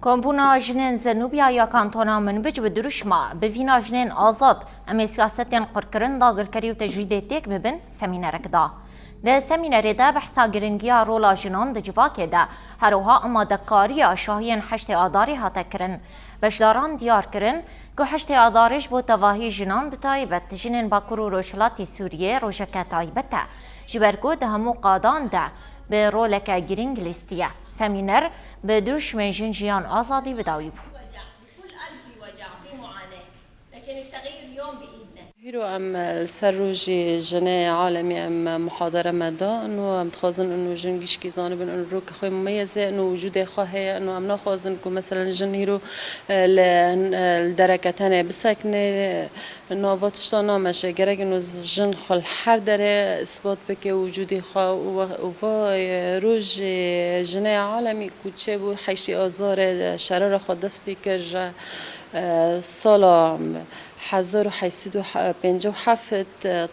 کامبونا جنین زنوبیا یا کانتونا منبج به دروشما به وینا جنین آزاد اما سیاستین قرکرن داگرکری و تجوید تک ببن سمینرک دا. ده سمینر ده بحثا گرنگیا رولا جنان ده جواکه ده هروها اما دکاری شاهین حشت آداری هاتا کرن. بشداران دیار کرن که حشت آدارش بو تواهی جنان بتایبت جنین باکرو روشلاتی سوریه روژکه تایبته. جبرگو ده همو قادان ده به رولک گرنگ لیستیه. سمینر به دشمن جنجیان آزادی بداوی بود. بكل قلب في وجع في معاناة، لكن التغيير اليوم بإيدنا. هيرو ام السروجي جناي عالمي ام محاضرة مدى انه ام تخازن انه جن جيشكي زانبن انه روك خوي مميزة انه وجود خواهي انه ام نخازن كو مثلا جن هيرو الدركة تانية بساكنة نواتشتانا ماشي جرق انه جن خل حر داره اثبات بك وجود خوا وفا روج جناي عالمي كوتشي بو حيشي آزار شرار خود دست بكر سالا 1857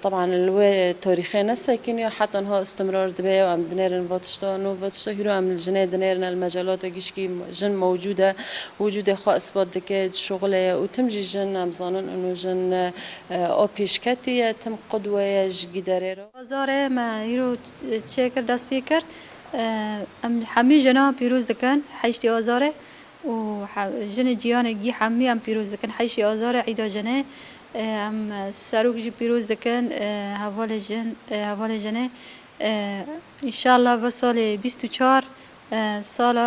طبعا الوا تاريخي نسكن يا حتى انها استمرار دبي وام دنيرن واتشتا هيرو ام الجنيه دنيرن المجالات جيشكي جن موجوده وجود خاص اثبات دك شغله وتمجي جن ام زانن انه جن او بيشكتي تم قدوه جداره بازار ما هيرو تشيكر دا سبيكر ام حمي جنا بيروز دكان حيشتي ازاره وجن جيان جي حمي ام بيروز دكان حيشي ازاره عيدا جنه ام ساروك جي بيروز دكان هوال جنه ان شاء الله بسال 24 سال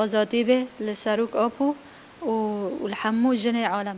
آزادی به لساروک آپو و الحمو جنه عالم